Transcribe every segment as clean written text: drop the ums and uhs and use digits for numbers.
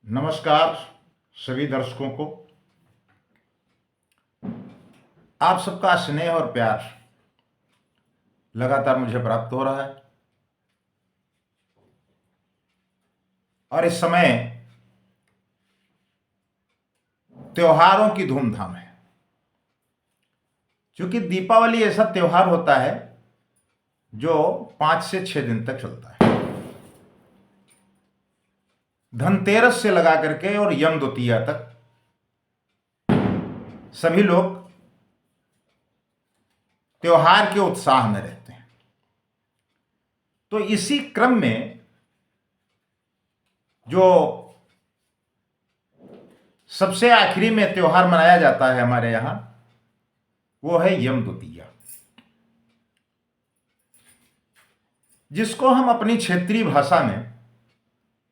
नमस्कार सभी दर्शकों को। आप सबका स्नेह और प्यार लगातार मुझे प्राप्त हो रहा है और इस समय त्योहारों की धूमधाम है। क्योंकि दीपावली ऐसा त्योहार होता है जो 5 से 6 दिन तक चलता है। धनतेरस से लगा करके और यम द्वितीया तक सभी लोग त्योहार के उत्साह में रहते हैं। तो इसी क्रम में जो सबसे आखिरी में त्योहार मनाया जाता है हमारे यहां, वो है यम द्वितीया, जिसको हम अपनी क्षेत्रीय भाषा में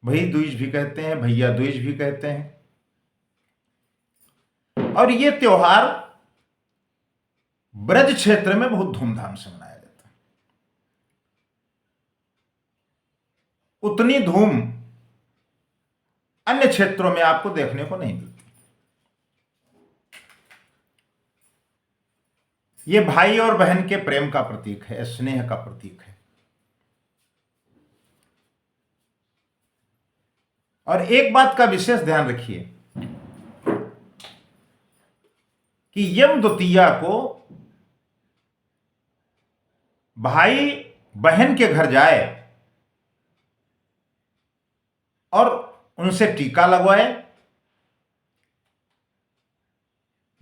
भई दूज भी कहते हैं, भैया दूज भी कहते हैं। और ये त्योहार ब्रज क्षेत्र में बहुत धूमधाम से मनाया जाता है। उतनी धूम अन्य क्षेत्रों में आपको देखने को नहीं मिलती। ये भाई और बहन के प्रेम का प्रतीक है, स्नेह का प्रतीक है। और एक बात का विशेष ध्यान रखिए कि यम द्वितीया को भाई बहन के घर जाए और उनसे टीका लगवाए,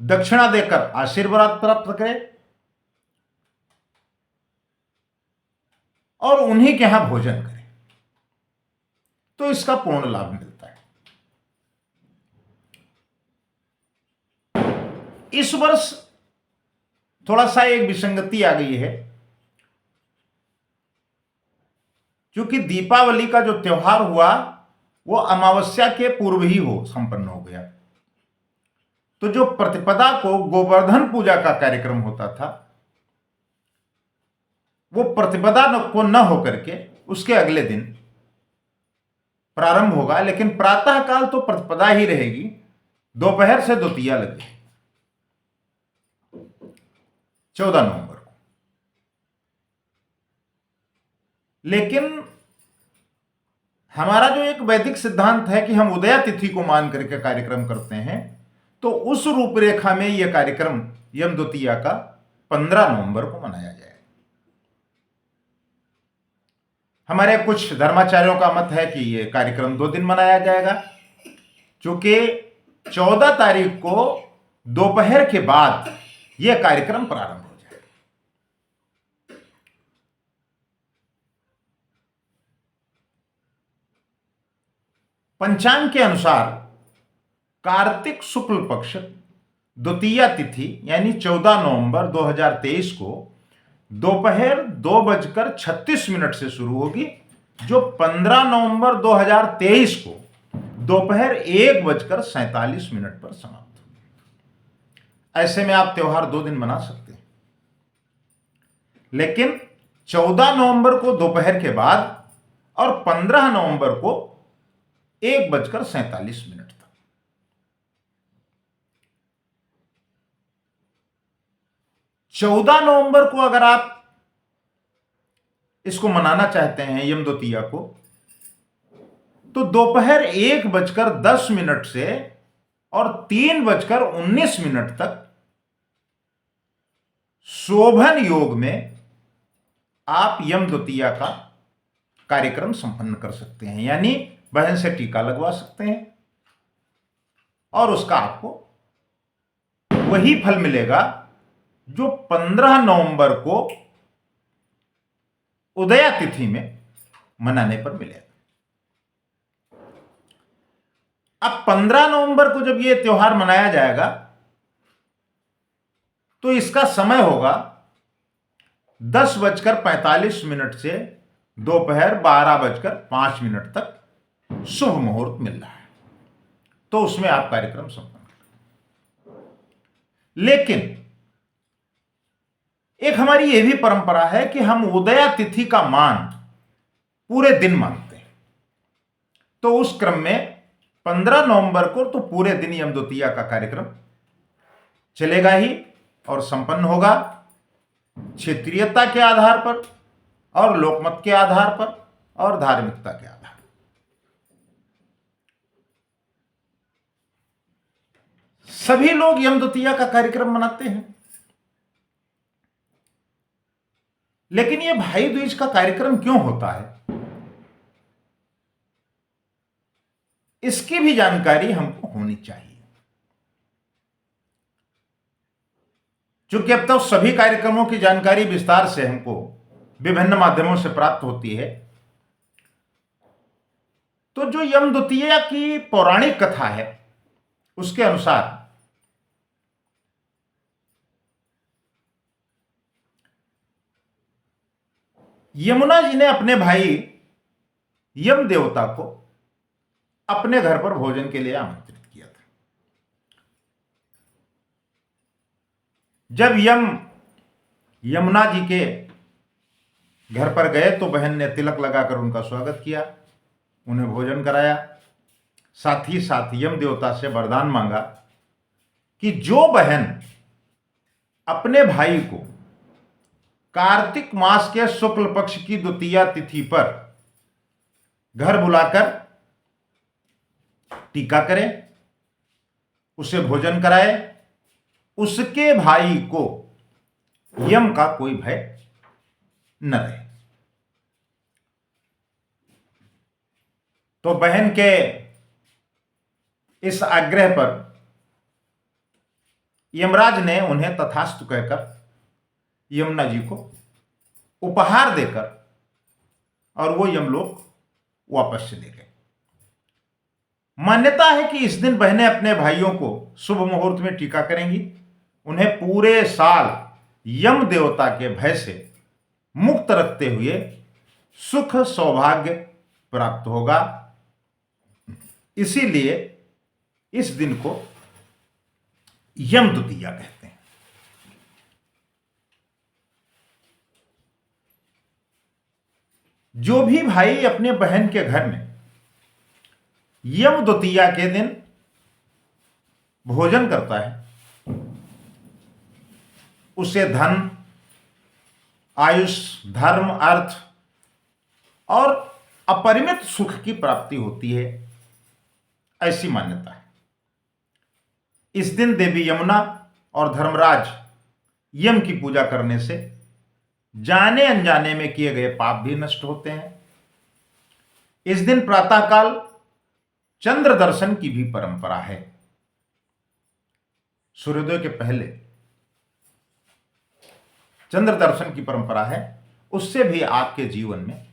दक्षिणा देकर आशीर्वाद प्राप्त करे और उन्हीं के यहां भोजन करे, तो इसका पूर्ण लाभ मिलता है। इस वर्ष थोड़ा सा एक विसंगति आ गई है, क्योंकि दीपावली का जो त्योहार हुआ वो अमावस्या के पूर्व ही संपन्न हो गया। तो जो प्रतिपदा को गोवर्धन पूजा का कार्यक्रम होता था, वो प्रतिपदा को न होकर के उसके अगले दिन प्रारंभ होगा। लेकिन प्रातः काल तो प्रतिपदा ही रहेगी, दोपहर से द्वितीया लगेगी 14 नवंबर को। लेकिन हमारा जो एक वैदिक सिद्धांत है कि हम उदया तिथि को मान करके कार्यक्रम करते हैं, तो उस रूपरेखा में यह कार्यक्रम यम द्वितीया का 15 नवंबर को मनाया जाएगा। हमारे कुछ धर्माचार्यों का मत है कि यह कार्यक्रम 2 दिन मनाया जाएगा, क्योंकि 14 तारीख को दोपहर के बाद यह कार्यक्रम प्रारंभ हो जाएगा। पंचांग के अनुसार कार्तिक शुक्ल पक्ष द्वितीया तिथि यानी 14 नवंबर 2023 को दोपहर 2:36 से शुरू होगी, जो 15 नवंबर 2023 को दोपहर 1:47 पर समाप्त होगी। ऐसे में आप त्योहार 2 दिन मना सकते हैं। लेकिन 14 नवंबर को दोपहर के बाद और 15 नवंबर को 1:47 तक। चौदह नवंबर को अगर आप इसको मनाना चाहते हैं यम द्वितीया को, तो दोपहर 1:10 से और 3:19 तक शोभन योग में आप यम द्वितीया का कार्यक्रम संपन्न कर सकते हैं। यानी बहन से टीका लगवा सकते हैं और उसका आपको वही फल मिलेगा जो 15 नवंबर को उदया तिथि में मनाने पर मिलेगा। अब 15 नवंबर को जब यह त्योहार मनाया जाएगा, तो इसका समय होगा 10:45 से दोपहर 12:05 तक शुभ मुहूर्त मिल रहा है। तो उसमें आप कार्यक्रम संपन्न करें। लेकिन एक हमारी यह भी परंपरा है कि हम उदया तिथि का मान पूरे दिन मानते हैं। तो उस क्रम में 15 नवंबर को तो पूरे दिन यम द्वितीया का कार्यक्रम चलेगा ही और संपन्न होगा क्षेत्रीयता के आधार पर और लोकमत के आधार पर और धार्मिकता के आधार पर। सभी लोग यम द्वितीया का कार्यक्रम मनाते हैं, लेकिन यह भाई दूज का कार्यक्रम क्यों होता है, इसकी भी जानकारी हमको होनी चाहिए। चूंकि अब तक सभी कार्यक्रमों की जानकारी विस्तार से हमको विभिन्न माध्यमों से प्राप्त होती है, तो जो यम द्वितीया की पौराणिक कथा है उसके अनुसार यमुना जी ने अपने भाई यम देवता को अपने घर पर भोजन के लिए आमंत्रित किया था। जब यमुना जी के घर पर गए तो बहन ने तिलक लगाकर उनका स्वागत किया, उन्हें भोजन कराया, साथ ही साथ यम देवता से वरदान मांगा कि जो बहन अपने भाई को कार्तिक मास के शुक्ल पक्ष की द्वितीया तिथि पर घर बुलाकर टीका करे, उसे भोजन कराए, उसके भाई को यम का कोई भय न रहे। तो बहन के इस आग्रह पर यमराज ने उन्हें तथास्तु कहकर यमुना जी को उपहार देकर और वो यमलोक वापस चले गए। मान्यता है कि इस दिन बहनें अपने भाइयों को शुभ मुहूर्त में टीका करेंगी, उन्हें पूरे साल यम देवता के भय से मुक्त रखते हुए सुख सौभाग्य प्राप्त होगा। इसीलिए इस दिन को यम द्वितीया कहते हैं। जो भी भाई अपने बहन के घर में यम द्वितीया के दिन भोजन करता है, उसे धन, आयुष, धर्म, अर्थ और अपरिमित सुख की प्राप्ति होती है, ऐसी मान्यता है। इस दिन देवी यमुना और धर्मराज यम की पूजा करने से जाने अनजाने में किए गए पाप भी नष्ट होते हैं। इस दिन प्रातःकाल चंद्र दर्शन की भी परंपरा है। सूर्योदय के पहले चंद्र दर्शन की परंपरा है, उससे भी आपके जीवन में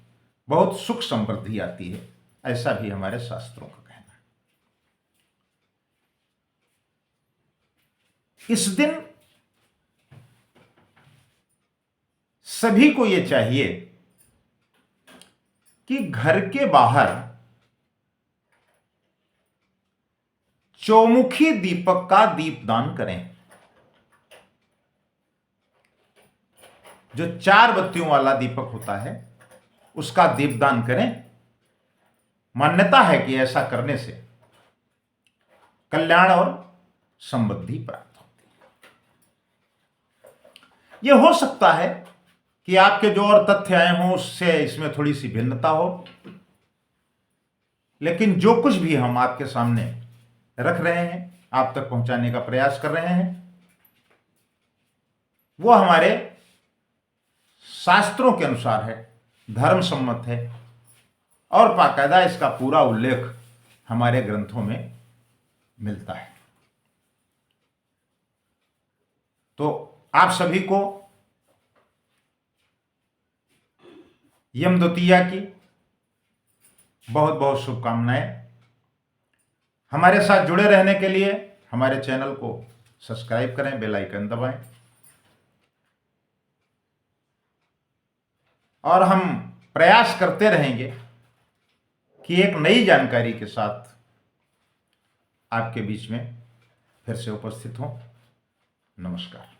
बहुत सुख समृद्धि आती है, ऐसा भी हमारे शास्त्रों का कहना है। इस दिन सभी को यह चाहिए कि घर के बाहर चौमुखी दीपक का दीपदान करें। जो 4 बत्तियों वाला दीपक होता है उसका दीपदान करें। मान्यता है कि ऐसा करने से कल्याण और समृद्धि प्राप्त होती है। यह हो सकता है कि आपके जो और तथ्य आए हों उससे इसमें थोड़ी सी भिन्नता हो, लेकिन जो कुछ भी हम आपके सामने रख रहे हैं, आप तक पहुंचाने का प्रयास कर रहे हैं, वो हमारे शास्त्रों के अनुसार है, धर्म सम्मत है और बाकायदा इसका पूरा उल्लेख हमारे ग्रंथों में मिलता है। तो आप सभी को यम द्वितीया की बहुत बहुत शुभकामनाएं। हमारे साथ जुड़े रहने के लिए हमारे चैनल को सब्सक्राइब करें, बेल आइकन दबाएं और हम प्रयास करते रहेंगे कि एक नई जानकारी के साथ आपके बीच में फिर से उपस्थित हों। नमस्कार।